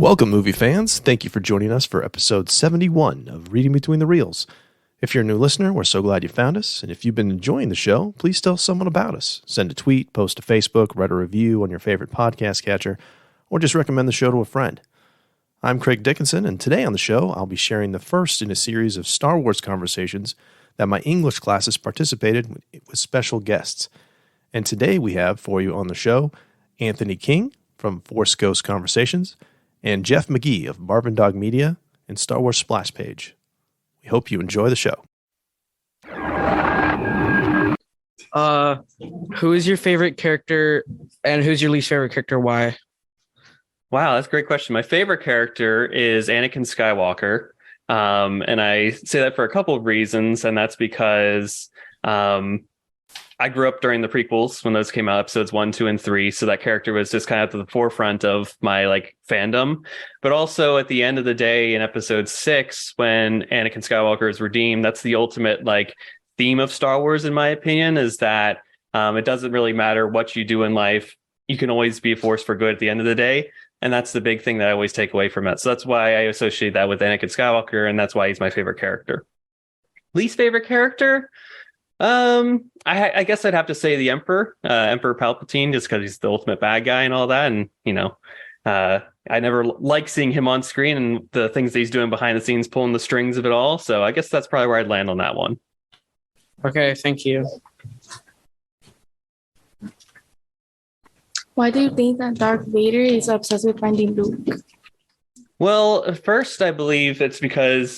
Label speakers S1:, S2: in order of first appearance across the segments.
S1: Welcome, movie fans. Thank you for joining us for episode 71 of Reading Between the Reels. If you're a new listener, we're so glad you found us. And if you've been enjoying the show, please tell someone about us. Send a tweet, post to Facebook, write a review on your favorite podcast catcher, or just recommend the show to a friend. I'm Craig Dickinson, and today on the show, I'll be sharing the first in a series of Star Wars conversations that my English classes participated with special guests. And today we have for you on the show Anthony King from Force Ghost Conversations and Jeff McGee of Marvin Dog Media and Star Wars Splash Page. We hope you enjoy the show.
S2: Who is your favorite character and who's your least favorite character? Why?
S3: Wow, that's a great question. My favorite character is Anakin Skywalker. And I say that for a couple of reasons. And that's because I grew up during the prequels when those came out, episodes 1, 2, and 3. So that character was just kind of at the forefront of my fandom. But also at the end of the day in episode 6, when Anakin Skywalker is redeemed, that's the ultimate theme of Star Wars, in my opinion, is that it doesn't really matter what you do in life. You can always be a force for good at the end of the day. And that's the big thing that I always take away from it. So that's why I associate that with Anakin Skywalker. And that's why he's my favorite character. Least favorite character? I guess I'd have to say the Emperor Palpatine, just because he's the ultimate bad guy and all that. And, I never like seeing him on screen and the things that he's doing behind the scenes, pulling the strings of it all. So I guess that's probably where I'd land on that one.
S2: Okay, thank you.
S4: Why do you think that Darth Vader is obsessed with finding Luke?
S3: Well, at first, I believe it's because,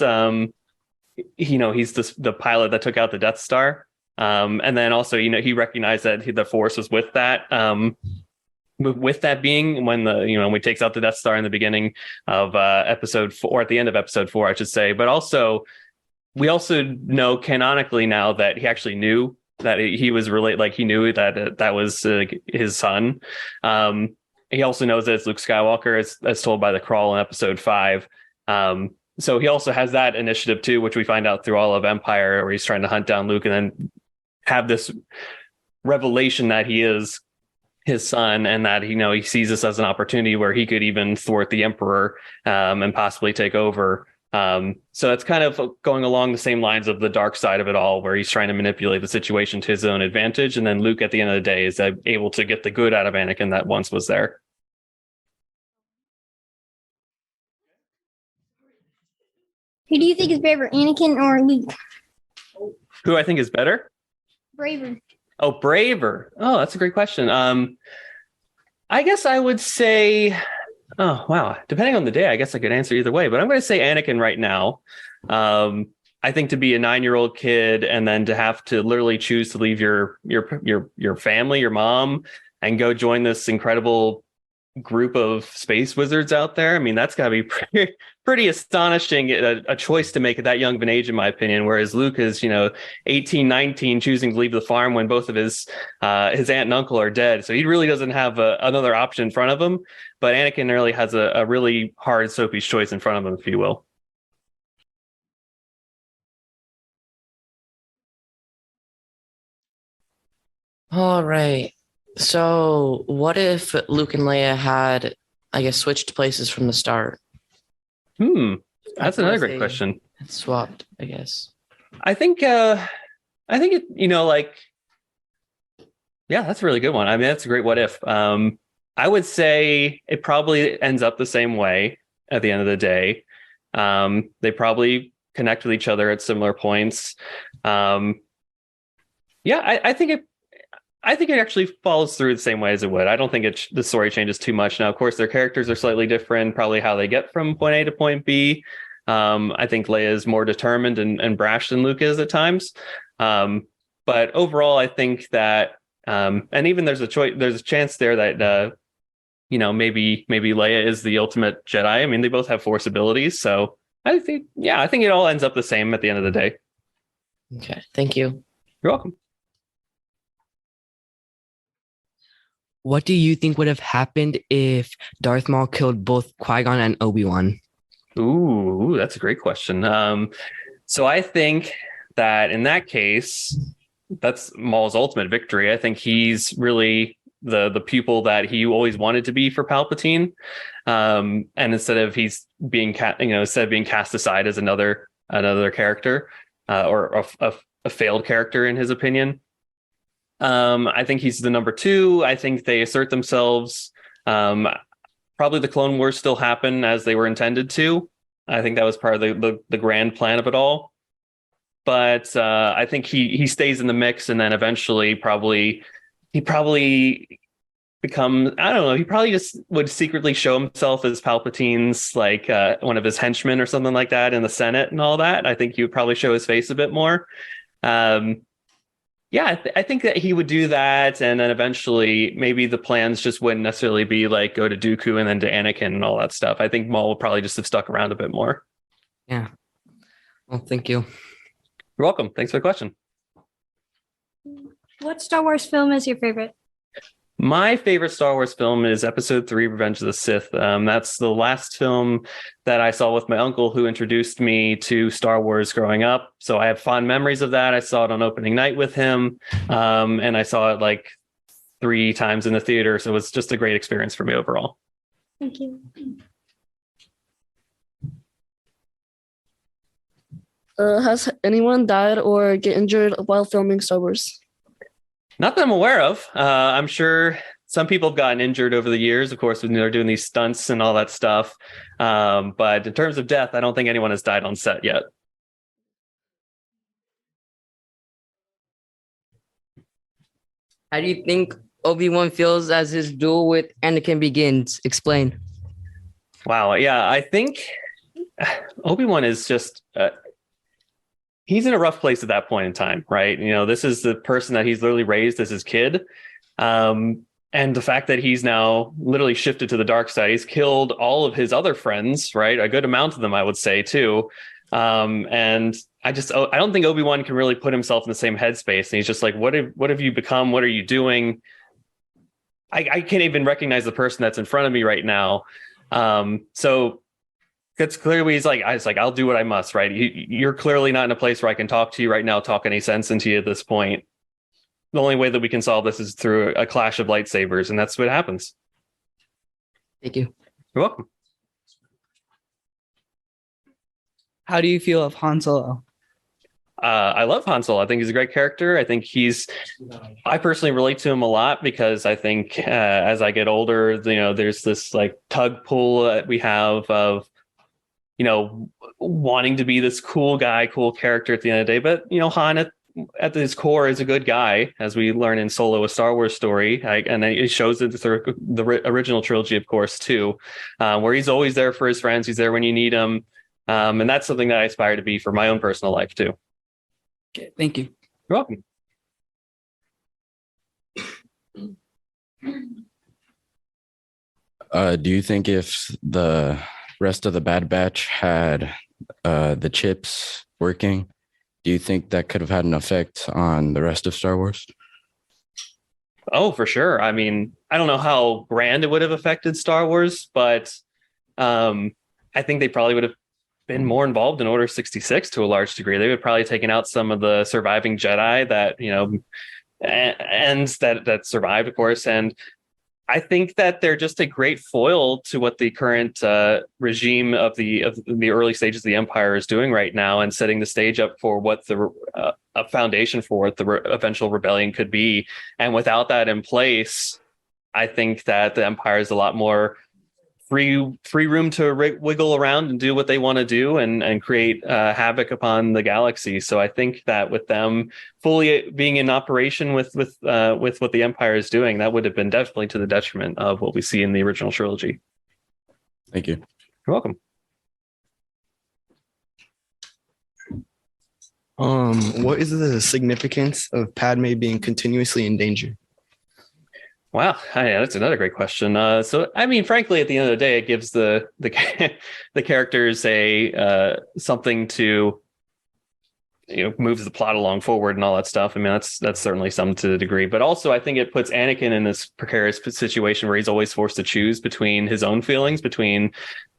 S3: he's the pilot that took out the Death Star. And then also, he recognized that the Force was with that. With that being when when he takes out the Death Star in the beginning of episode 4, or at the end of episode 4, I should say. But also, we also know canonically now that he actually knew that he was related. He knew that that was his son. He also knows that it's Luke Skywalker, as told by the Crawl in episode 5. So he also has that initiative too, which we find out through all of Empire, where he's trying to hunt down Luke and then have this revelation that he is his son, and that he sees this as an opportunity where he could even thwart the Emperor and possibly take over. So it's kind of going along the same lines of the dark side of it all, where he's trying to manipulate the situation to his own advantage. And then Luke, at the end of the day, is able to get the good out of Anakin that once was there.
S5: Who do you think is braver, Anakin or Luke?
S3: Who I think is better?
S5: Braver.
S3: Oh, braver. Oh, that's a great question. I guess I would say, oh, wow. Depending on the day, I guess I could answer either way, but I'm going to say Anakin right now. I think to be a 9-year-old kid and then to have to literally choose to leave your family, your mom, and go join this incredible group of space wizards out there. I mean, that's got to be pretty astonishing, a choice to make at that young of an age, in my opinion. Whereas Luke is, 18, 19, choosing to leave the farm when both of his aunt and uncle are dead. So he really doesn't have another option in front of him. But Anakin really has a really hard Sophie's choice in front of him, if you will.
S2: All right. So what if Luke and Leia had, switched places from the start?
S3: That's another great question.
S2: It's swapped, I guess.
S3: I think it, yeah, that's a really good one. I mean, that's a great what if. I would say it probably ends up the same way at the end of the day. They probably connect with each other at similar points. I think it actually follows through the same way as it would. I don't think the story changes too much. Now, of course, their characters are slightly different, probably how they get from point A to point B. I think Leia is more determined and brash than Luke is at times. But overall, I think that, and even there's a chance there that, maybe Leia is the ultimate Jedi. I mean, they both have Force abilities. So I think it all ends up the same at the end of the day.
S2: Okay. Thank you.
S3: You're welcome.
S6: What do you think would have happened if Darth Maul killed both Qui-Gon and Obi-Wan?
S3: Ooh, that's a great question. So I think that in that case, that's Maul's ultimate victory. I think he's really the pupil that he always wanted to be for Palpatine. And instead of being cast aside as another character, or a failed character in his opinion. I think he's the number 2. I think they assert themselves. Probably the Clone Wars still happen as they were intended to. I think that was part of the grand plan of it all. But I think he stays in the mix, and then eventually he probably become, I don't know, he probably just would secretly show himself as Palpatine's like one of his henchmen or something like that in the Senate and all that. I think he would probably show his face a bit more. I think that he would do that, and then eventually maybe the plans just wouldn't necessarily be like go to Dooku and then to Anakin and all that stuff. I think Maul would probably just have stuck around a bit more.
S6: Yeah. Well, thank you.
S3: You're welcome. Thanks for the question.
S5: What Star Wars film is your favorite?
S3: My favorite Star Wars film is Episode 3, Revenge of the Sith. That's the last film that I saw with my uncle, who introduced me to Star Wars growing up. So I have fond memories of that. I saw it on opening night with him, and I saw it like 3 times in the theater. So it was just a great experience for me overall.
S5: Thank you.
S7: Has anyone died or get injured while filming Star Wars?
S3: Not that I'm aware of. I'm sure some people have gotten injured over the years, of course, when they're doing these stunts and all that stuff. But in terms of death, I don't think anyone has died on set yet.
S6: How do you think Obi-Wan feels as his duel with Anakin begins? Explain.
S3: Wow. Yeah, I think Obi-Wan is just... he's in a rough place at that point in time, right? You know, this is the person that he's literally raised as his kid. And the fact that he's now literally shifted to the dark side, he's killed all of his other friends, right? A good amount of them, I would say, too. And I don't think Obi-Wan can really put himself in the same headspace. And he's just like, what have you become? What are you doing? I can't even recognize the person that's in front of me right now. So that's clearly I'll do what I must, right? You're clearly not in a place where I can talk to you right now, talk any sense into you at this point. The only way that we can solve this is through a clash of lightsabers, and that's what happens.
S6: Thank you.
S3: You're welcome.
S7: How do you feel of Han Solo?
S3: I love Han Solo. I think he's a great character. I personally relate to him a lot because I think as I get older, there's this like tug pull that we have of, wanting to be this cool guy, cool character at the end of the day. But, Han at his core is a good guy, as we learn in Solo, a Star Wars story. And it shows it through the original trilogy, of course, too, where he's always there for his friends. He's there when you need him. And that's something that I aspire to be for my own personal life, too.
S7: Okay, thank you.
S3: You're welcome.
S8: Do you think if the rest of the Bad Batch had the chips working, do you think that could have had an effect on the rest of Star Wars?
S3: Oh, for sure. I mean, I don't know how grand it would have affected Star Wars, but I think they probably would have been more involved in Order 66 to a large degree. They would have probably taken out some of the surviving Jedi that, and that survived, of course. And I think that they're just a great foil to what the current regime of the early stages of the Empire is doing right now, and setting the stage up for what a foundation for what the eventual rebellion could be. And without that in place, I think that the Empire is a lot more free room to wiggle around and do what they want to do and create havoc upon the galaxy. So I think that with them fully being in operation with what the Empire is doing, that would have been definitely to the detriment of what we see in the original trilogy.
S8: Thank you.
S3: You're welcome.
S9: What is the significance of Padme being continuously in danger?
S3: Wow, yeah, that's another great question. So, I mean, frankly, at the end of the day, it gives the characters something to moves the plot along forward and all that stuff. I mean, that's certainly some to the degree, but also I think it puts Anakin in this precarious situation where he's always forced to choose between his own feelings, between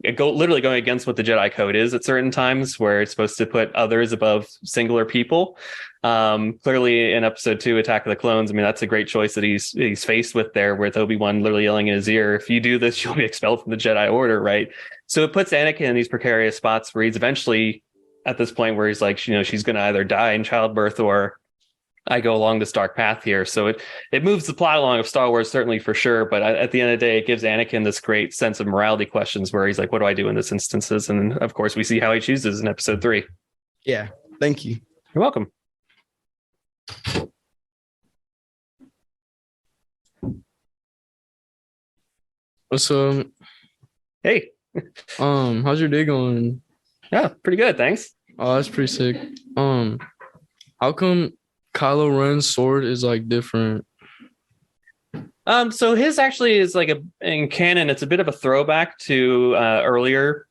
S3: literally going against what the Jedi code is at certain times, where it's supposed to put others above singular people. Clearly in episode 2, Attack of the Clones, I mean, that's a great choice that he's faced with there, with Obi-Wan literally yelling in his ear, if you do this, you'll be expelled from the Jedi Order, right? So it puts Anakin in these precarious spots where he's eventually at this point where he's like, she's going to either die in childbirth or I go along this dark path here. So it moves the plot along of Star Wars, certainly, for sure. But at the end of the day, it gives Anakin this great sense of morality questions where he's like, what do I do in this instances? And of course, we see how he chooses in episode 3.
S9: Yeah. Thank you.
S3: You're welcome.
S10: What's up?
S3: Hey.
S10: How's your day going?
S3: Yeah, pretty good. Thanks.
S10: Oh, that's pretty sick. How come Kylo Ren's sword is like different?
S3: So his actually is like in canon, it's a bit of a throwback to earlier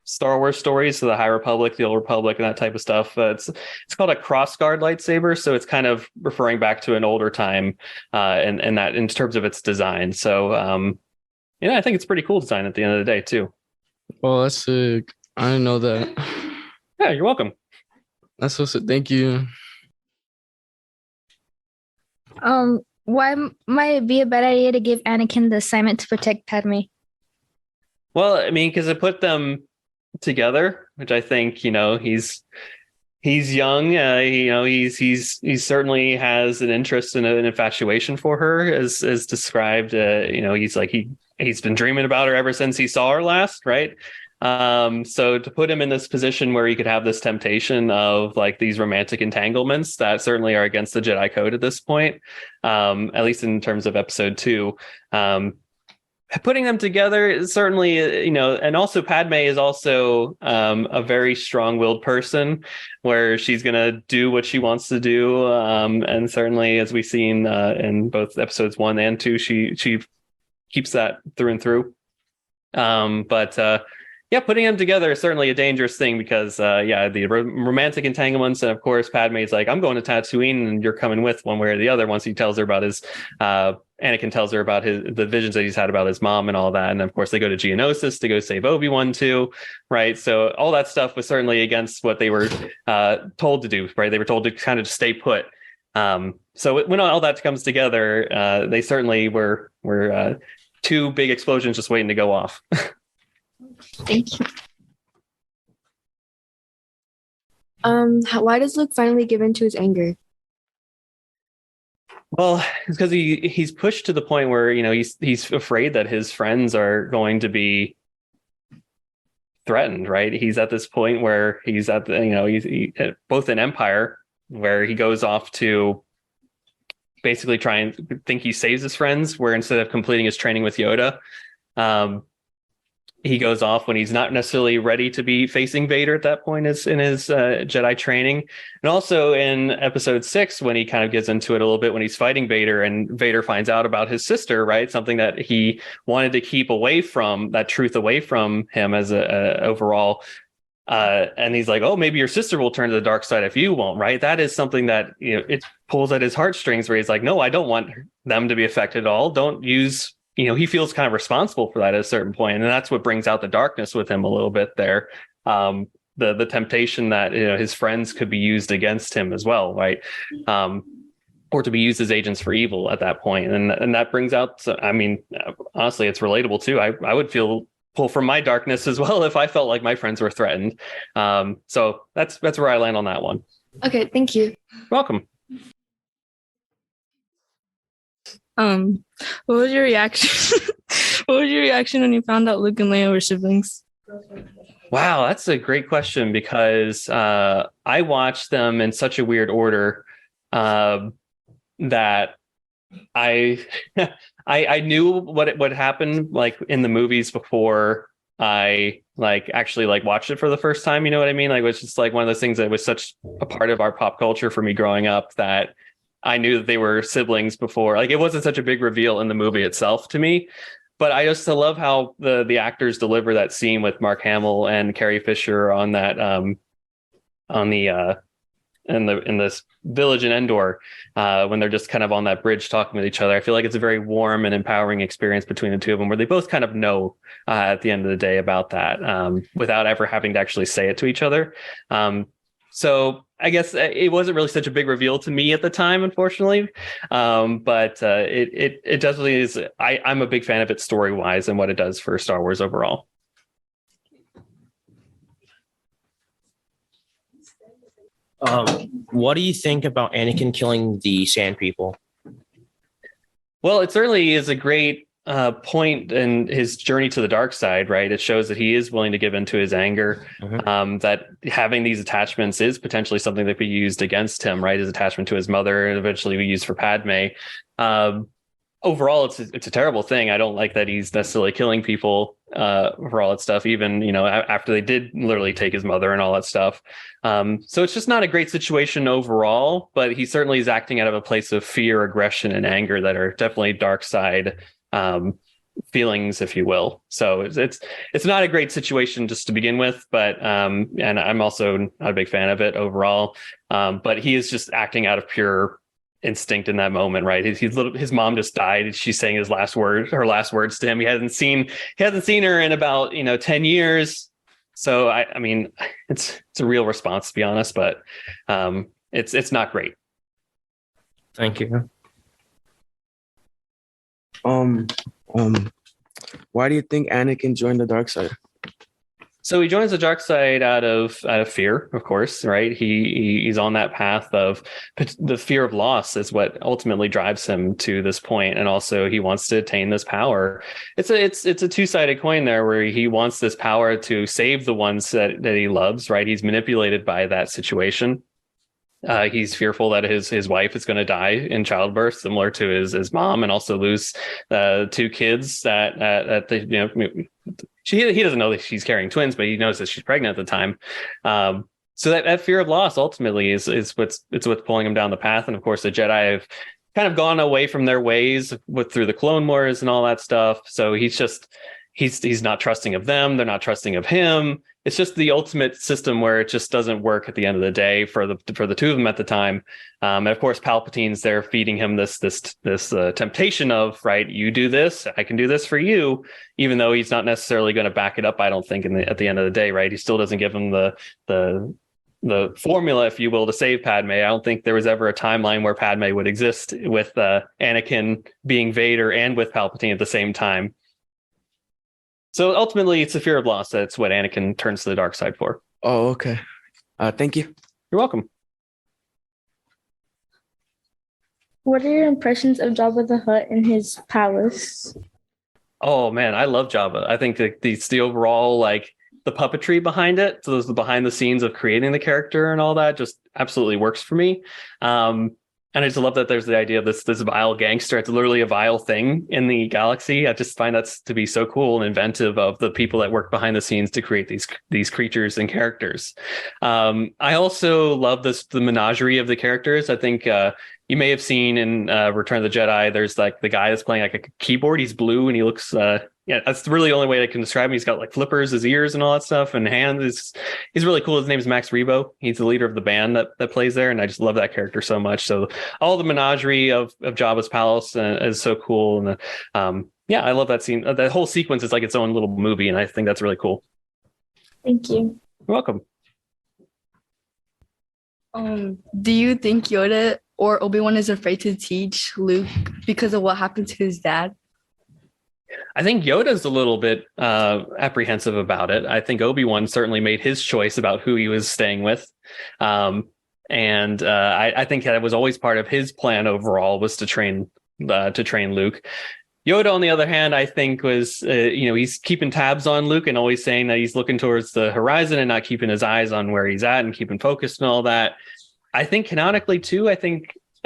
S3: Star Wars stories, so the High Republic, the Old Republic, and that type of stuff. It's called a crossguard lightsaber, so it's kind of referring back to an older time, and that in terms of its design. So I think it's pretty cool design at the end of the day too.
S10: Oh, that's sick. I didn't know that.
S3: Yeah, you're welcome.
S10: That's so sick. Thank you.
S5: Why might it be a bad idea to give Anakin the assignment to protect Padme?
S3: Well, I mean, because it put them together, which I think he's young. He certainly has an interest and an infatuation for her, as described. He's been dreaming about her ever since he saw her last, right? So to put him in this position where he could have this temptation of like these romantic entanglements that certainly are against the Jedi code at this point, at least in terms of episode 2, putting them together is certainly, and also Padme is also a very strong-willed person where she's going to do what she wants to do. And certainly, as we've seen in both episodes 1 and 2, she keeps that through and through. Yeah, putting them together is certainly a dangerous thing because, the romantic entanglements. And of course, Padme's like, I'm going to Tatooine and you're coming with one way or the other once he tells her about his, Anakin tells her about the visions that he's had about his mom and all that. And of course, they go to Geonosis to go save Obi-Wan too, right? So all that stuff was certainly against what they were told to do, right? They were told to kind of stay put. So when all that comes together, they certainly were two big explosions just waiting to go off.
S4: Thank you. Why does Luke finally give in to his anger?
S3: Well, it's because he's pushed to the point where he's afraid that his friends are going to be threatened. Right? He's at this point where he's at he's both in Empire, where he goes off to basically try and think he saves his friends, where instead of completing his training with Yoda, he goes off when he's not necessarily ready to be facing Vader at that point in his Jedi training. And also in episode 6, when he kind of gets into it a little bit, when he's fighting Vader and Vader finds out about his sister, right? Something that he wanted to keep away from, that truth away from him as a overall. And he's like, oh, maybe your sister will turn to the dark side if you won't, right? That is something that, it pulls at his heartstrings where he's like, no, I don't want them to be affected at all. Don't use, he feels kind of responsible for that at a certain point. And that's what brings out the darkness with him a little bit there. The temptation that, his friends could be used against him as well, right? Or to be used as agents for evil at that point. And that brings out, I mean, honestly, it's relatable too. I would feel pull from my darkness as well if I felt like my friends were threatened. So that's where I land on that one.
S4: Okay, thank you.
S3: Welcome.
S11: What was your reaction? What was your reaction when you found out Luke and Leia were siblings?
S3: Wow, that's a great question because I watched them in such a weird order that I I knew what would happen like in the movies before I actually watched it for the first time. You know what I mean? Like it was just like one of those things that was such a part of our pop culture for me growing up that I knew that they were siblings before. Like it wasn't such a big reveal in the movie itself to me. But I just love how the actors deliver that scene with Mark Hamill and Carrie Fisher on that on the in this village in Endor, when they're just kind of on that bridge talking with each other. I feel like it's a very warm and empowering experience between the two of them, where they both kind of know at the end of the day about that, without ever having to actually say it to each other. So I guess it wasn't really such a big reveal to me at the time, unfortunately. But it definitely is. I'm a big fan of it story wise and what it does for Star Wars overall.
S12: What do you think about Anakin killing the Sand People?
S3: Well, it certainly is a great point in his journey to the dark side, right? It shows that he is willing to give into his anger, that having these attachments is potentially something that could be used against him, right? His attachment to his mother and eventually be used for Padme. Overall, it's a terrible thing. I don't like that he's necessarily killing people for all that stuff, even, after they did literally take his mother and all that stuff. So it's just not a great situation overall, but he certainly is acting out of a place of fear, aggression, and anger that are definitely dark side feelings, if you will. So it's not a great situation just to begin with, but and I'm also not a big fan of it overall. But he is just acting out of pure instinct in that moment, right? His mom just died. She's saying her last words to him. He hasn't seen her in about 10 years. So I mean, it's a real response, to be honest, but it's not great.
S12: Thank you.
S9: Why do you think Anakin joined the dark side?
S3: So he joins the dark side out of fear, of course, right? He's on that path of the fear of loss is what ultimately drives him to this point, and also he wants to attain this power. It's a two-sided coin there, where he wants this power to save the ones that he loves, right? He's manipulated by that situation. He's fearful that his wife is going to die in childbirth, similar to his mom, and also lose 2 kids that he doesn't know that she's carrying twins, but he knows that she's pregnant at the time. So that fear of loss ultimately is what's pulling him down the path. And of course, the Jedi have kind of gone away from their ways through the Clone Wars and all that stuff. So he's not trusting of them. They're not trusting of him. It's just the ultimate system where it just doesn't work at the end of the day for the two of them at the time. And of course, Palpatine's there feeding him this temptation of, right, you do this, I can do this for you, even though he's not necessarily going to back it up. I don't think at the end of the day, right? He still doesn't give him the formula, if you will, to save Padme. I don't think there was ever a timeline where Padme would exist with Anakin being Vader and with Palpatine at the same time. So ultimately, it's a fear of loss. That's what Anakin turns to the dark side for.
S9: Oh, okay. Thank you.
S3: You're welcome.
S4: What are your impressions of Jabba the Hutt in his palace?
S3: Oh man, I love Jabba. I think the overall, like, the puppetry behind it, so the behind the scenes of creating the character and all that, just absolutely works for me. And I just love that there's the idea of this vile gangster. It's literally a vile thing in the galaxy. I just find that to be so cool and inventive of the people that work behind the scenes to create these creatures and characters. I also love the menagerie of the characters. I think you may have seen in Return of the Jedi, there's like the guy that's playing like a keyboard. He's blue and he looks that's really the only way I can describe him. He's got like flippers, his ears and all that stuff, and hands. He's really cool. His name is Max Rebo. He's the leader of the band that plays there, and I just love that character so much. So all the menagerie of Jabba's palace is so cool, and I love that scene. That whole sequence is like its own little movie, and I think that's really cool.
S4: Thank you.
S3: You're welcome.
S11: Do you think Yoda or Obi-Wan is afraid to teach Luke because of what happened to his dad?
S3: I think Yoda's a little bit apprehensive about it. I think Obi-Wan certainly made his choice about who he was staying with. I think that was always part of his plan overall, was to train Luke. Yoda, on the other hand, I think was, he's keeping tabs on Luke and always saying that he's looking towards the horizon and not keeping his eyes on where he's at and keeping focused and all that. I think canonically too,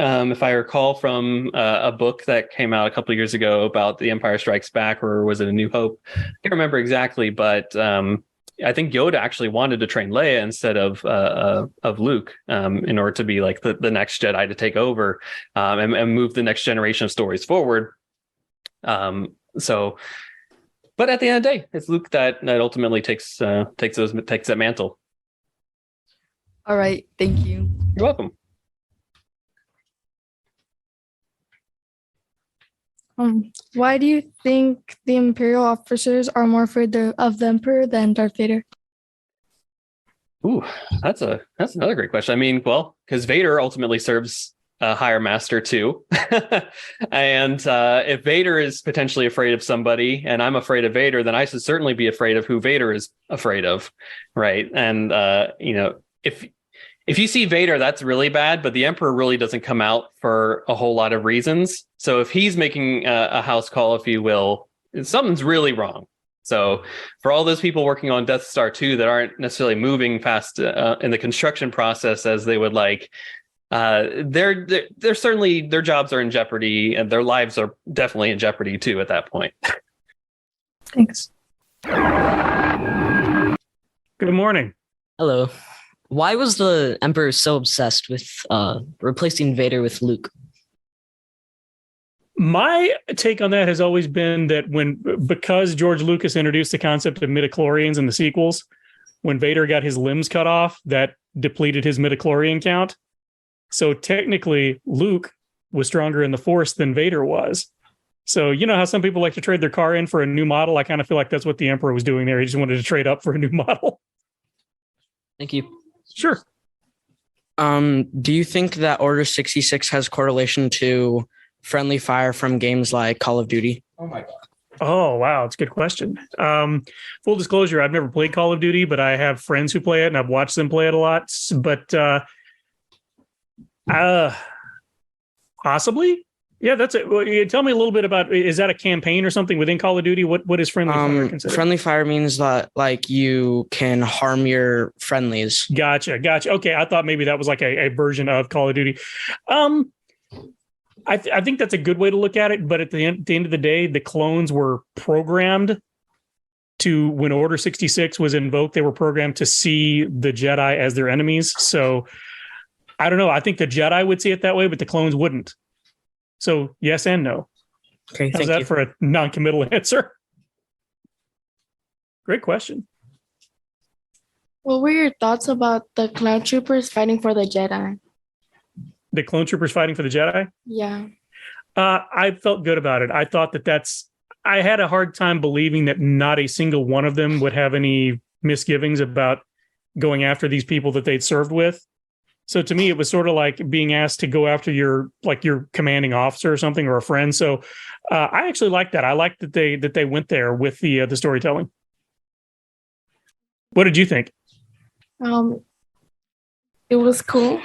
S3: if I recall from a book that came out a couple of years ago about The Empire Strikes Back, or was it A New Hope? I can't remember exactly, but I think Yoda actually wanted to train Leia instead of Luke in order to be like the next Jedi to take over and move the next generation of stories forward. But at the end of the day, it's Luke that ultimately takes that mantle.
S11: All right. Thank you.
S3: You're welcome.
S11: Why do you think the Imperial officers are more afraid of the Emperor than Darth Vader?
S3: Ooh, that's another great question. I mean, well, because Vader ultimately serves a higher master too, and if Vader is potentially afraid of somebody, and I'm afraid of Vader, then I should certainly be afraid of who Vader is afraid of, right? And if you see Vader, that's really bad, but the Emperor really doesn't come out for a whole lot of reasons. So if he's making a house call, if you will, something's really wrong. So for all those people working on Death Star 2 that aren't necessarily moving fast in the construction process as they would like, they're certainly, their jobs are in jeopardy and their lives are definitely in jeopardy too at that point.
S11: Thanks.
S13: Good morning.
S6: Hello. Why was the Emperor so obsessed with replacing Vader with Luke?
S13: My take on that has always been that because George Lucas introduced the concept of midichlorians in the sequels, when Vader got his limbs cut off, that depleted his midichlorian count. So technically, Luke was stronger in the Force than Vader was. So you know how some people like to trade their car in for a new model? I kind of feel like that's what the Emperor was doing there. He just wanted to trade up for a new model.
S6: Thank you.
S13: Sure.
S6: Do you think that Order 66 has correlation to friendly fire from games like Call of Duty?
S13: Oh my God. Oh, wow. It's a good question. Full disclosure, I've never played Call of Duty, but I have friends who play it and I've watched them play it a lot. But possibly. Yeah, that's it. Well, tell me a little bit about, is that a campaign or something within Call of Duty? What is friendly fire considered?
S6: Friendly fire means that like you can harm your friendlies.
S13: Gotcha. Okay, I thought maybe that was like a version of Call of Duty. I think that's a good way to look at it. But at the end of the day, the clones were programmed to, when Order 66 was invoked, they were programmed to see the Jedi as their enemies. So I don't know. I think the Jedi would see it that way, but the clones wouldn't. So yes and no.
S6: Okay,
S13: how's that for a non-committal answer? Great question.
S14: What were your thoughts about the clone troopers fighting for the Jedi?
S13: The clone troopers fighting for the Jedi?
S14: Yeah.
S13: I felt good about it. I thought I had a hard time believing that not a single one of them would have any misgivings about going after these people that they'd served with. So to me, it was sort of like being asked to go after your commanding officer or something, or a friend. So I actually liked that. I liked that they went there with the storytelling. What did you think?
S14: It was cool.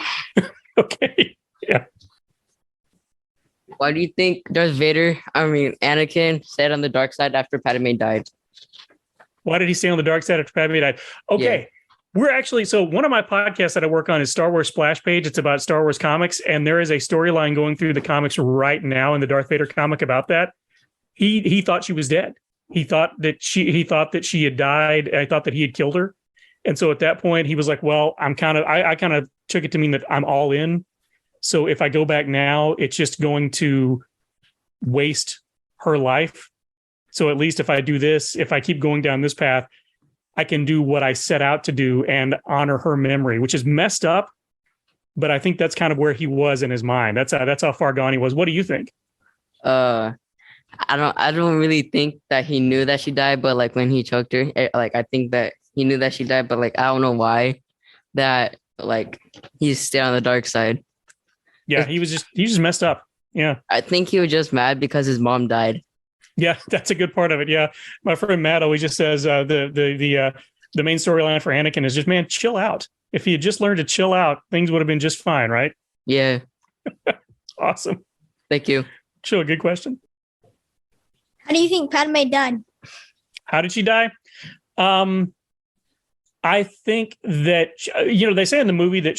S13: Okay. Yeah.
S6: Why do you think Anakin stayed on the dark side after Padme died?
S13: Why did he stay on the dark side after Padme died? Okay. Yeah. We're actually, so one of my podcasts that I work on is Star Wars Splash Page. It's about Star Wars comics. And there is a storyline going through the comics right now in the Darth Vader comic about that. He thought she was dead. He thought that she had died. I thought that he had killed her. And so at that point he was like, well, I kind of took it to mean that I'm all in. So if I go back now, it's just going to waste her life. So at least if I do this, if I keep going down this path, I can do what I set out to do and honor her memory, which is messed up. But I think that's kind of where he was in his mind. That's how far gone he was. What do you think?
S6: I don't really think that he knew that she died, but like when he choked her, I think that he knew that she died, but like I don't know why that like he stayed on the dark side.
S13: Yeah, he was just messed up. Yeah.
S6: I think he was just mad because his mom died.
S13: Yeah, that's a good part of it. Yeah, my friend Matt always just says the main storyline for Anakin is just, man, chill out. If he had just learned to chill out, things would have been just fine, right?
S6: Yeah.
S13: Awesome.
S6: Thank you.
S13: Sure, good question.
S5: How do you think Padme died?
S13: How did she die? I think that they say in the movie that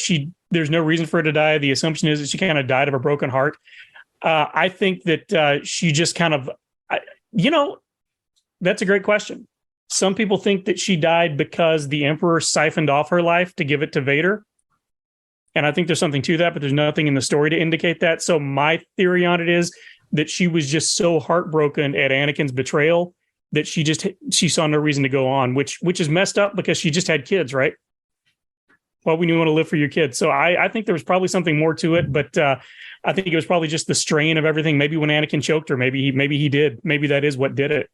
S13: there's no reason for her to die. The assumption is that she kind of died of a broken heart. I think that she just kind of. That's a great question. Some people think that she died because the Emperor siphoned off her life to give it to Vader. And I think there's something to that, but there's nothing in the story to indicate that. So my theory on it is that she was just so heartbroken at Anakin's betrayal that she saw no reason to go on, which is messed up because she just had kids, right? Why wouldn't you want to live for your kids? So I think there was probably something more to it, but I think it was probably just the strain of everything. Maybe when Anakin choked her, maybe he did. Maybe that is what did it.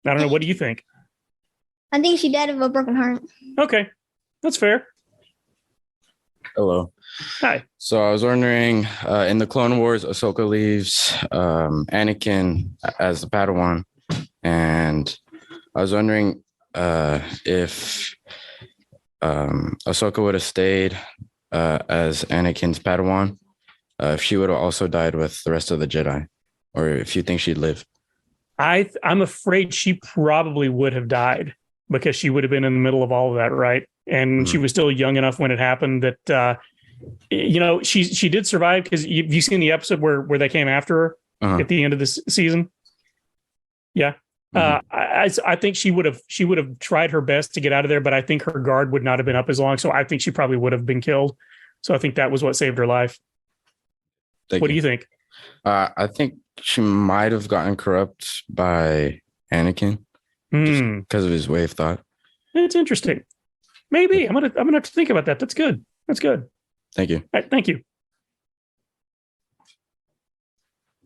S13: I don't know. What do you think?
S5: I think she died of a broken heart.
S13: Okay, that's fair.
S8: Hello.
S13: Hi.
S8: So I was wondering, in the Clone Wars, Ahsoka leaves Anakin as the Padawan, and I was wondering if Ahsoka would have stayed as Anakin's Padawan, if she would have also died with the rest of the Jedi, or if you think she'd live.
S13: I'm afraid she probably would have died because she would have been in the middle of all of that, right? And she was still young enough when it happened that, she did survive because you've seen the episode where they came after her at the end of this season. Yeah. I think she would have tried her best to get out of there, but I think her guard would not have been up as long. So I think she probably would have been killed. So I think that was what saved her life. What do you think?
S8: I think she might have gotten corrupt by Anakin because of his way of thought.
S13: It's interesting. Maybe I'm gonna have to think about that. That's good.
S8: Thank you.
S13: All right, thank you.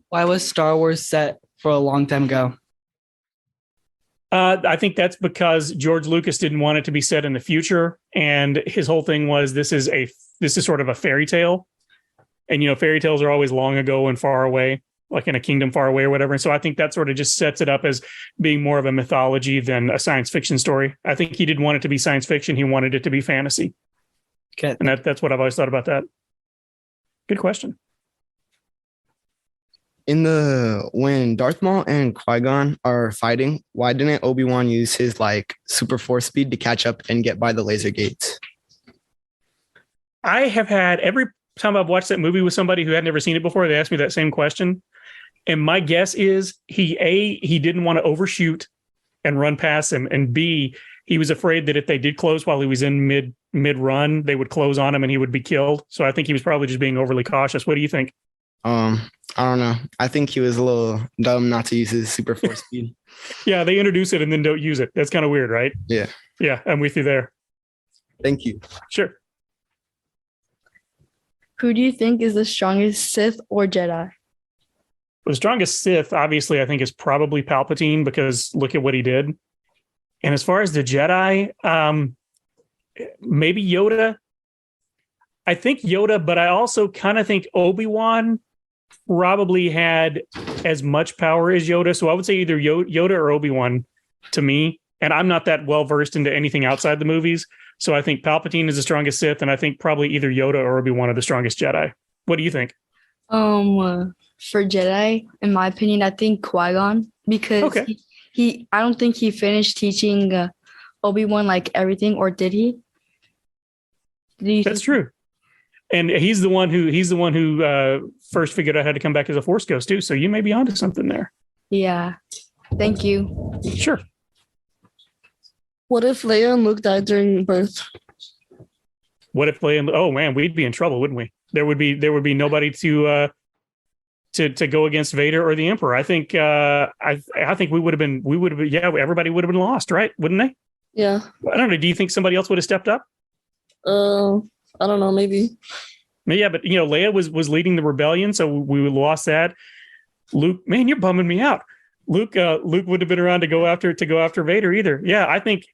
S15: Why was Star Wars set for a long time ago?
S13: I think that's because George Lucas didn't want it to be set in the future, and his whole thing was this is sort of a fairy tale, and fairy tales are always long ago and far away, like in a kingdom far away or whatever. And so I think that sort of just sets it up as being more of a mythology than a science fiction story. I think he didn't want it to be science fiction; he wanted it to be fantasy.
S15: Okay,
S13: and that's what I've always thought about that. Good question.
S9: When Darth Maul and Qui-Gon are fighting, why didn't Obi-Wan use his super force speed to catch up and get by the laser gates?
S13: I have had every time I've watched that movie with somebody who had never seen it before, they asked me that same question. And my guess is he didn't want to overshoot and run past him. And B, he was afraid that if they did close while he was in mid run, they would close on him and he would be killed. So I think he was probably just being overly cautious. What do you think?
S9: I don't know. I think he was a little dumb not to use his super force speed.
S13: Yeah, they introduce it and then don't use it. That's kind of weird, right?
S9: Yeah.
S13: Yeah, I'm with you there.
S9: Thank you.
S13: Sure.
S14: Who do you think is the strongest Sith or Jedi?
S13: The strongest Sith, obviously, I think is probably Palpatine because look at what he did. And as far as the Jedi, maybe Yoda. I think Yoda, but I also kind of think Obi-Wan probably had as much power as Yoda. So I would say either Yoda or Obi-Wan to me. And I'm not that well versed into anything outside the movies. So I think Palpatine is the strongest Sith, and I think probably either Yoda or Obi-Wan are the strongest Jedi. What do you think?
S14: For Jedi, in my opinion, I think Qui-Gon because he I don't think he finished teaching Obi-Wan everything, or did he?
S13: That's true. And he's the one who first figured out how to come back as a Force ghost too. So you may be onto something there.
S14: Yeah. Thank you.
S13: Sure.
S7: What if Leia and Luke died during birth?
S13: What if Leia? Oh man, we'd be in trouble, wouldn't we? There would be nobody to go against Vader or the Emperor. I think I think we would have been. Yeah, everybody would have been lost, right? Wouldn't they?
S7: Yeah.
S13: I don't know. Do you think somebody else would have stepped up?
S7: I don't know. Maybe.
S13: Yeah, but Leia was leading the rebellion, so we lost that. Luke, man, you're bumming me out. Luke would have been around to go after Vader either. Yeah, I think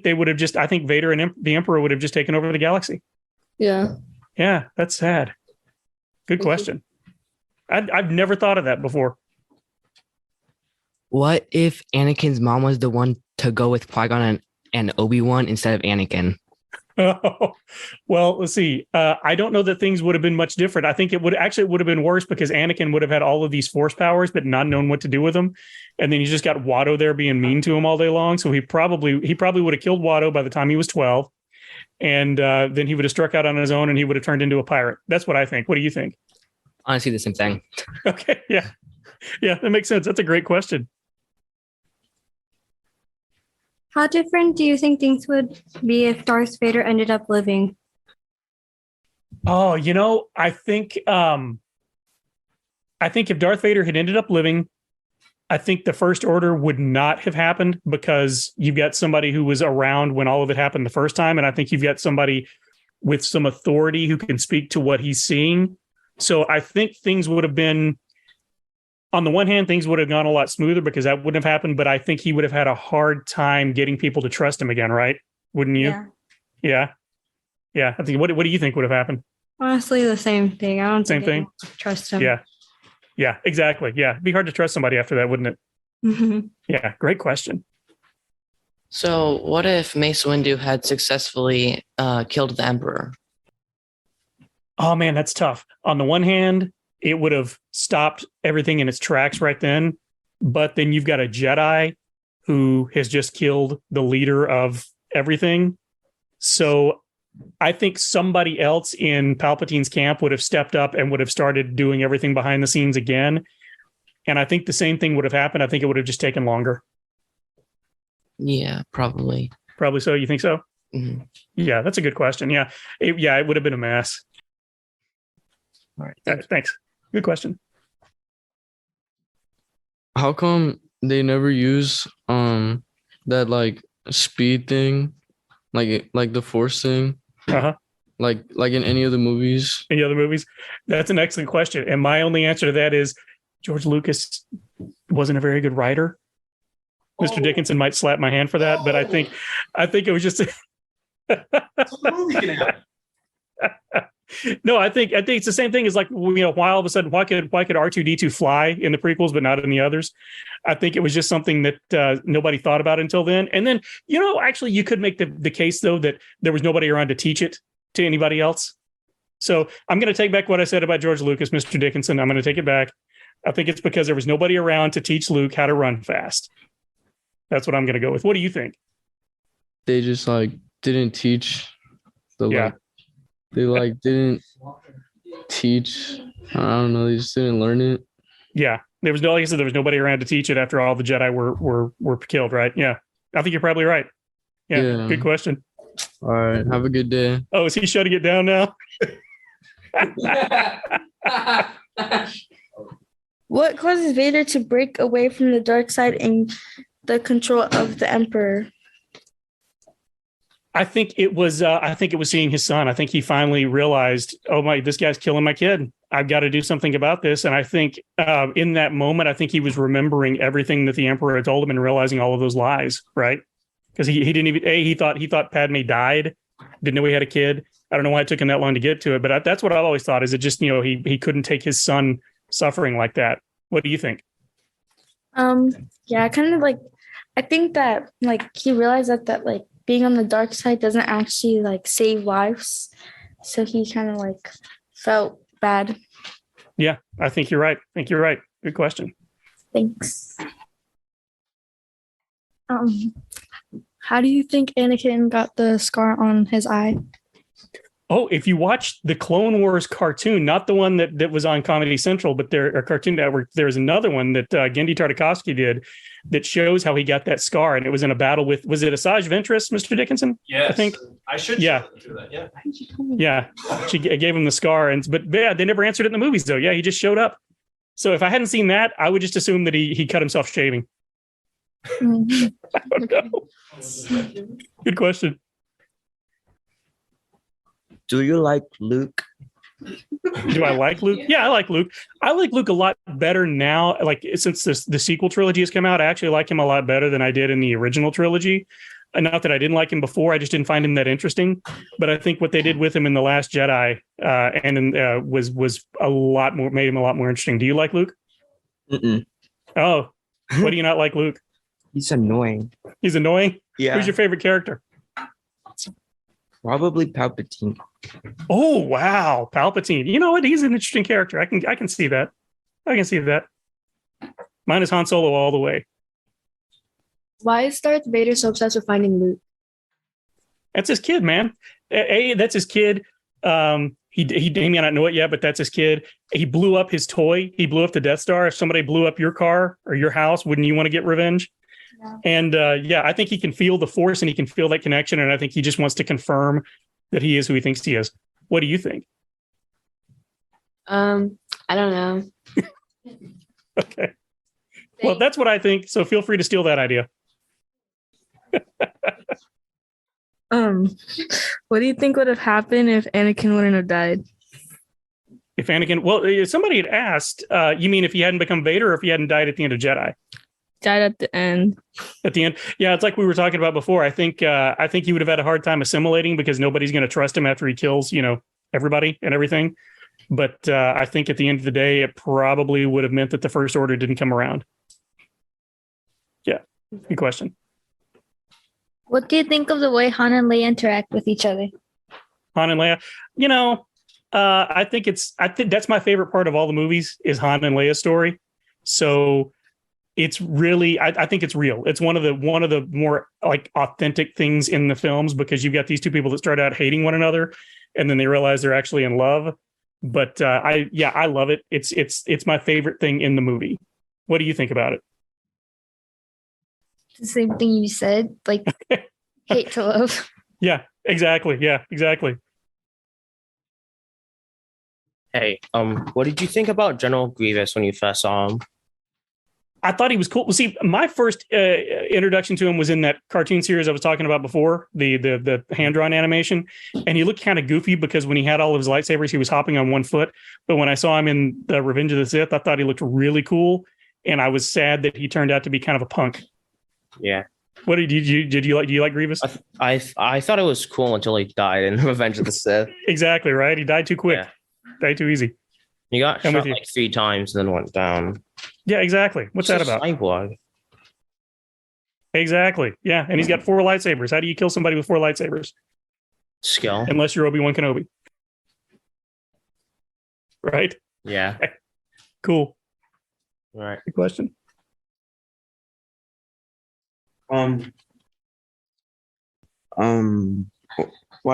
S13: they would have just. I think Vader and the Emperor would have just taken over the galaxy.
S7: Yeah.
S13: Yeah, that's sad. Good question. I've never thought of that before.
S6: What if Anakin's mom was the one to go with Qui-Gon and Obi-Wan instead of Anakin?
S13: Oh, well, let's see. I don't know that things would have been much different. I think it would have been worse because Anakin would have had all of these Force powers, but not known what to do with them. And then you just got Watto there being mean to him all day long. So he probably would have killed Watto by the time he was 12. And then he would have struck out on his own and he would have turned into a pirate. That's what I think. What do you think?
S6: Honestly, the same thing.
S13: Okay. Yeah. Yeah, that makes sense. That's a great question.
S5: How different do you think things would be if Darth Vader ended up living?
S13: Oh, I think if Darth Vader had ended up living, I think the First Order would not have happened because you've got somebody who was around when all of it happened the first time. And I think you've got somebody with some authority who can speak to what he's seeing. So I think things would have been, on the one hand, things would have gone a lot smoother because that wouldn't have happened. But I think he would have had a hard time getting people to trust him again, right? Wouldn't you? Yeah. Yeah. I think, what do you think would have happened?
S14: Honestly, the same thing. I don't
S13: Same
S14: think
S13: thing.
S14: anyone would trust him.
S13: Yeah. Yeah, exactly. Yeah. It'd be hard to trust somebody after that, wouldn't it?
S14: Mhm.
S13: Yeah. Great question.
S2: So, what if Mace Windu had successfully killed the Emperor?
S13: Oh, man, that's tough. On the one hand, it would have stopped everything in its tracks right then. But then you've got a Jedi who has just killed the leader of everything. So I think somebody else in Palpatine's camp would have stepped up and would have started doing everything behind the scenes again. And I think the same thing would have happened. I think it would have just taken longer.
S2: Yeah, probably.
S13: Probably so. You think so?
S2: Mhm.
S13: Yeah, that's a good question. Yeah. It would have been a mess.
S2: All right.
S13: Thanks. Good question.
S10: How come they never use that like speed thing, like the force thing, like in any of the movies?
S13: Any other movies? That's an excellent question. And my only answer to that is George Lucas wasn't a very good writer. Mr. Dickinson might slap my hand for that, but I think it was just No, I think it's the same thing as like, why all of a sudden, why could R2-D2 fly in the prequels, but not in the others? I think it was just something that nobody thought about until then. And then, actually you could make the case though, that there was nobody around to teach it to anybody else. So I'm going to take back what I said about George Lucas, Mr. Dickinson. I'm going to take it back. I think it's because there was nobody around to teach Luke how to run fast. That's what I'm going to go with. What do you think?
S10: They just didn't teach
S13: Yeah.
S10: They didn't teach. I don't know. They just didn't learn it.
S13: Yeah, there was like I said, there was nobody around to teach it after all the Jedi were killed. Right? Yeah, I think you're probably right. Yeah. Good question.
S10: All right. Have a good day.
S13: Oh, is he shutting it down now?
S4: What causes Vader to break away from the dark side and the control of the Emperor?
S13: I think it was seeing his son. I think he finally realized, this guy's killing my kid. I've got to do something about this. And I think in that moment, I think he was remembering everything that the Emperor had told him and realizing all of those lies, right? Because he didn't even, he thought Padme died, didn't know he had a kid. I don't know why it took him that long to get to it, but that's what I've always thought, is it just, he couldn't take his son suffering like that. What do you think?
S4: Yeah, kind of I think that he realized that being on the dark side doesn't actually save lives. So he kind of felt bad.
S13: Yeah, I think you're right. Good question.
S4: Thanks.
S11: How do you think Anakin got the scar on his eye?
S13: Oh, if you watch the Clone Wars cartoon, not the one that was on Comedy Central, but Cartoon Network, there's another one that Gendy Tartakovsky did that shows how he got that scar. And it was in a battle with, was it Asajj Ventress, Mr. Dickinson?
S16: Yes.
S13: I think.
S16: I should
S13: Yeah.
S16: do that. Yeah.
S13: Yeah. She gave him the scar. But yeah, they never answered it in the movies, though. Yeah, he just showed up. So if I hadn't seen that, I would just assume that he cut himself shaving. I don't know. Good question.
S17: Do you like Luke?
S13: Do I like Luke? Yeah, I like Luke. I like Luke a lot better now. Since the sequel trilogy has come out, I actually like him a lot better than I did in the original trilogy. And not that I didn't like him before, I just didn't find him that interesting. But I think what they did with him in The Last Jedi was a lot more, made him a lot more interesting. Do you like Luke?
S17: Mm-mm.
S13: Oh, what do you not like Luke?
S17: He's annoying.
S13: He's annoying?
S17: Yeah.
S13: Who's your favorite character?
S17: Probably Palpatine.
S13: Oh, wow. Palpatine. You know what? He's an interesting character. I can see that. I can see that. Mine is Han Solo all the way.
S14: Why is Darth Vader so obsessed with finding Luke?
S13: That's his kid, man. That's his kid. He may not know it yet, but that's his kid. He blew up his toy. He blew up the Death Star. If somebody blew up your car or your house, wouldn't you want to get revenge? Yeah. And I think he can feel the Force and he can feel that connection. And I think he just wants to confirm that he is who he thinks he is. What do you think?
S14: I don't know.
S13: Okay. Well, that's what I think. So feel free to steal that idea.
S11: What do you think would have happened if Anakin wouldn't have died?
S13: If Anakin, well, somebody had asked, you mean if he hadn't become Vader or if he hadn't died at the end of Jedi?
S11: Died at the end.
S13: At the end, yeah, it's like we were talking about before. I think he would have had a hard time assimilating because nobody's going to trust him after he kills, everybody and everything. But I think at the end of the day, it probably would have meant that the First Order didn't come around. Yeah, good question.
S5: What do you think of the way Han and Leia interact with each other?
S13: Han and Leia, I think that's my favorite part of all the movies is Han and Leia's story. So it's really, I think it's real. It's one of the more like authentic things in the films because you've got these two people that start out hating one another and then they realize they're actually in love. But I love it. It's my favorite thing in the movie. What do you think about it?
S5: The same thing you said, like hate to love.
S13: Yeah, exactly. Yeah, exactly.
S12: Hey, what did you think about General Grievous when you first saw him?
S13: I thought he was cool. Well, see, my first introduction to him was in that cartoon series I was talking about before, the hand-drawn animation. And he looked kind of goofy because when he had all of his lightsabers, he was hopping on one foot. But when I saw him in the Revenge of the Sith, I thought he looked really cool. And I was sad that he turned out to be kind of a punk.
S12: Yeah.
S13: What do you like Grievous?
S12: I thought it was cool until he died in Revenge of the Sith.
S13: Exactly, right? He died too quick. Yeah. Died too easy.
S12: He got shot like 3 times and then went down.
S13: Yeah, exactly. What's that about?
S12: Cyborg.
S13: Exactly. Yeah, and he's got 4 lightsabers. How do you kill somebody with 4 lightsabers?
S12: Skill.
S13: Unless you're Obi-Wan Kenobi. Right?
S12: Yeah.
S13: Okay. Cool.
S12: All right.
S13: Good question.
S17: Why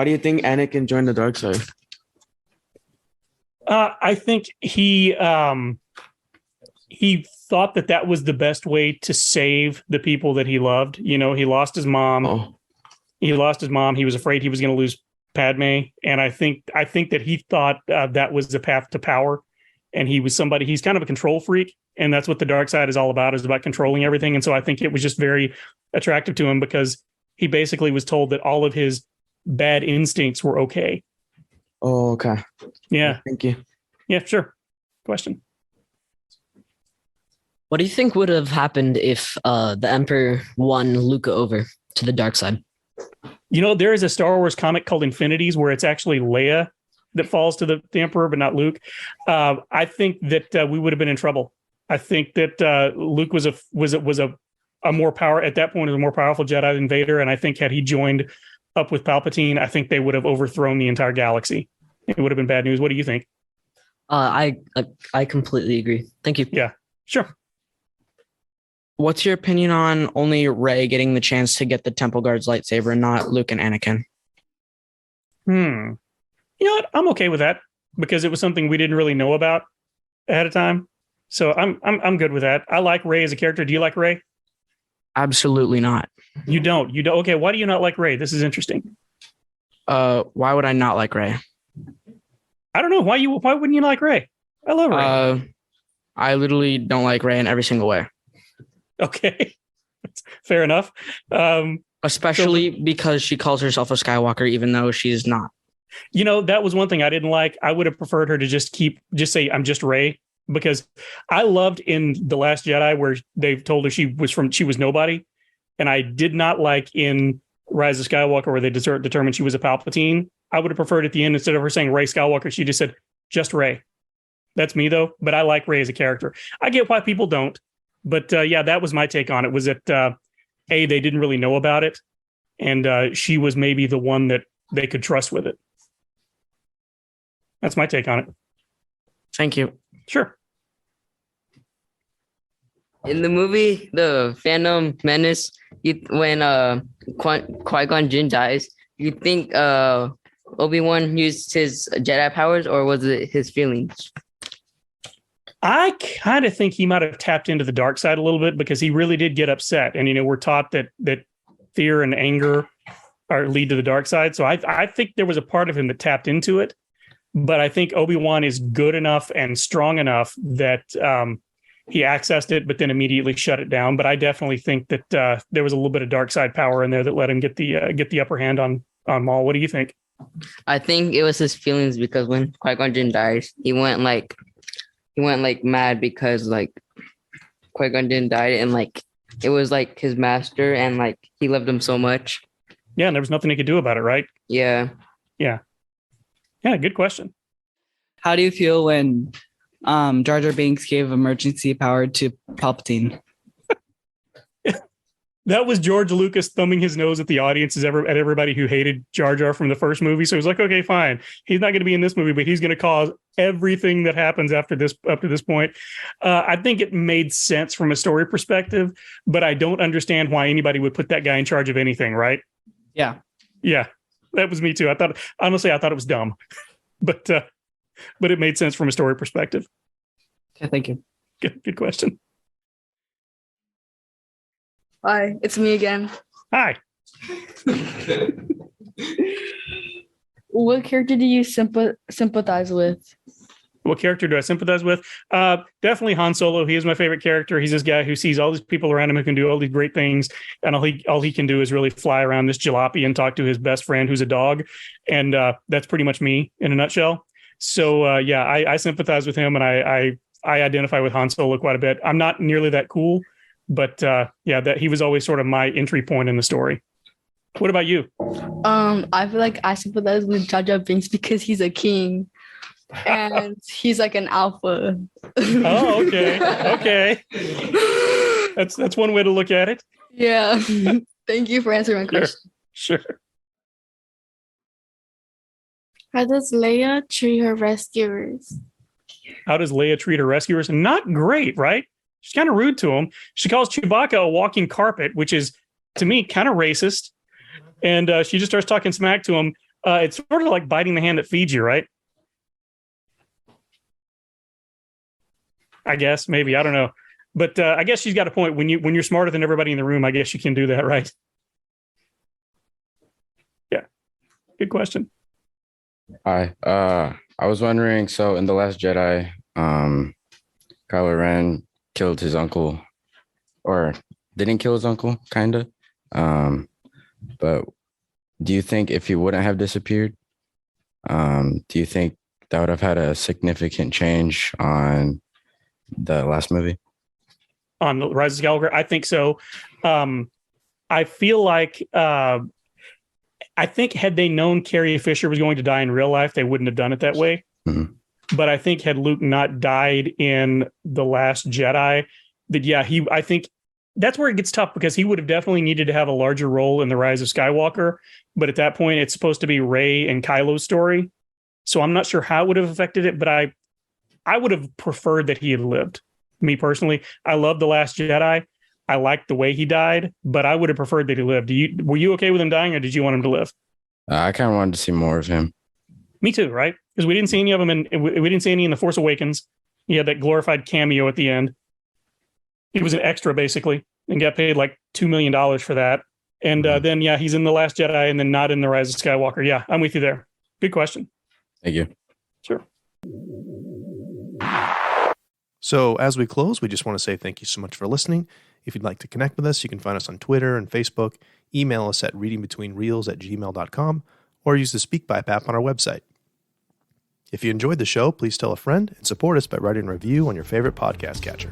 S17: do you think Anakin joined the dark side?
S13: I think he thought that was the best way to save the people that he loved. He lost his mom.
S17: Oh.
S13: He lost his mom. He was afraid he was going to lose Padme, and I think that he thought that was the path to power. And he's kind of a control freak, and that's what the dark side is all about, is about controlling everything. And so I think it was just very attractive to him because he basically was told that all of his bad instincts were okay.
S17: Oh, okay.
S13: Yeah.
S17: Thank you.
S13: Yeah, sure. Question.
S6: What do you think would have happened if the Emperor won Luke over to the dark side?
S13: There is a Star Wars comic called Infinities where it's actually Leia that falls to the Emperor, but not Luke. I think that we would have been in trouble. I think that Luke was a more power at that point, was a more powerful Jedi than Vader, and I think had he joined up with Palpatine, I think they would have overthrown the entire galaxy. It would have been bad news. What do you think?
S6: I completely agree. Thank you.
S13: Yeah, sure.
S15: What's your opinion on only Rey getting the chance to get the Temple Guard's lightsaber and not Luke and Anakin?
S13: You know what? I'm okay with that because it was something we didn't really know about ahead of time. So I'm good with that. I like Rey as a character. Do you like Rey?
S15: Absolutely not.
S13: You don't. Okay. Why do you not like Rey? This is interesting.
S15: Why would I not like Rey?
S13: I don't know. Why wouldn't you like Rey? I love Rey.
S15: I literally don't like Rey in every single way.
S13: Okay. Fair enough.
S15: Especially because she calls herself a Skywalker, even though she's not.
S13: That was one thing I didn't like. I would have preferred her to just say, I'm just Rey, because I loved in The Last Jedi where they told her she was nobody. And I did not like in Rise of Skywalker where they determined she was a Palpatine. I would have preferred at the end, instead of her saying Rey Skywalker, she just said, just Rey. That's me though. But I like Rey as a character. I get why people don't. But yeah, that was my take on it, was that they didn't really know about it. And she was maybe the one that they could trust with it. That's my take on it.
S15: Thank you.
S13: Sure.
S6: In the movie, The Phantom Menace, when Qui-Gon Jinn dies, you think Obi-Wan used his Jedi powers, or was it his feelings?
S13: I kind of think he might have tapped into the dark side a little bit, because he really did get upset. And, we're taught that fear and anger lead to the dark side. So I think there was a part of him that tapped into it. But I think Obi-Wan is good enough and strong enough that he accessed it, but then immediately shut it down. But I definitely think that there was a little bit of dark side power in there that let him get the upper hand on Maul. What do you think?
S6: I think it was his feelings because when Qui-Gon Jinn died, he went like mad because like Qui-Gon Jinn died and like it was like his master and like he loved him so much.
S13: Yeah, and there was nothing he could do about it, right?
S6: Yeah.
S13: Yeah. Yeah, good question.
S16: How do you feel when Jar Jar Binks gave emergency power to Palpatine?
S13: That was George Lucas thumbing his nose at the audience at everybody who hated Jar Jar from the first movie. So he was like, okay, fine. He's not going to be in this movie, but he's going to cause everything that happens up to this point. I think it made sense from a story perspective, but I don't understand why anybody would put that guy in charge of anything, right?
S16: Yeah.
S13: Yeah, that was me too. I thought it was dumb, but it made sense from a story perspective.
S16: Okay, thank you.
S13: Good question.
S14: Hi, it's me again.
S13: Hi.
S14: What character do you sympathize with?
S13: What character do I sympathize with? Definitely Han Solo. He is my favorite character. He's this guy who sees all these people around him who can do all these great things, and all he can do is really fly around this jalopy and talk to his best friend who's a dog, and that's pretty much me in a nutshell. So I sympathize with him, and I identify with Han Solo quite a bit. I'm not nearly that cool, but that he was always sort of my entry point in the story. What about you?
S14: I feel like I sympathize with Jar Jar Binks because he's a king. And he's like an alpha.
S13: Oh, okay. That's one way to look at it.
S14: Yeah. Thank you for answering my question.
S13: Sure.
S4: How does Leia treat her rescuers?
S13: How does Leia treat her rescuers? Not great, right? She's kind of rude to them. She calls Chewbacca a walking carpet, which is, to me, kind of racist. And she just starts talking smack to him. It's sort of like biting the hand that feeds you, right? I guess, maybe. I don't know. But I guess she's got a point. When you're smarter than everybody in the room, I guess you can do that, right? Yeah. Good question.
S8: Hi. I was wondering, so in The Last Jedi, Kylo Ren killed his uncle, or didn't kill his uncle, kind of. But do you think if he wouldn't have disappeared, do you think that would have had a significant change on the last movie?
S13: On the Rise of Skywalker? I think so. I feel like I think had they known Carrie Fisher was going to die in real life, they wouldn't have done it that way.
S8: Mm-hmm.
S13: But I think had Luke not died in The Last Jedi, that I think that's where it gets tough, because he would have definitely needed to have a larger role in The Rise of Skywalker. But at that point, it's supposed to be Rey and Kylo's story. So I'm not sure how it would have affected it, but I would have preferred that he had lived. Me personally, I love The Last Jedi. I liked the way he died, but I would have preferred that he lived. Were you okay with him dying, or did you want him to live?
S8: I kind of wanted to see more of him.
S13: Me too, right? Because we didn't see any of them, and we didn't see any in The Force Awakens. He had that glorified cameo at the end. He was an extra, basically, and got paid like $2 million for that. And then, he's in The Last Jedi and then not in The Rise of Skywalker. Yeah, I'm with you there. Good question.
S8: Thank you.
S13: Sure.
S1: So as we close, we just want to say thank you so much for listening. If you'd like to connect with us, you can find us on Twitter and Facebook. Email us at readingbetweenreels@gmail.com or use the SpeakPipe app on our website. If you enjoyed the show, please tell a friend and support us by writing a review on your favorite podcast catcher.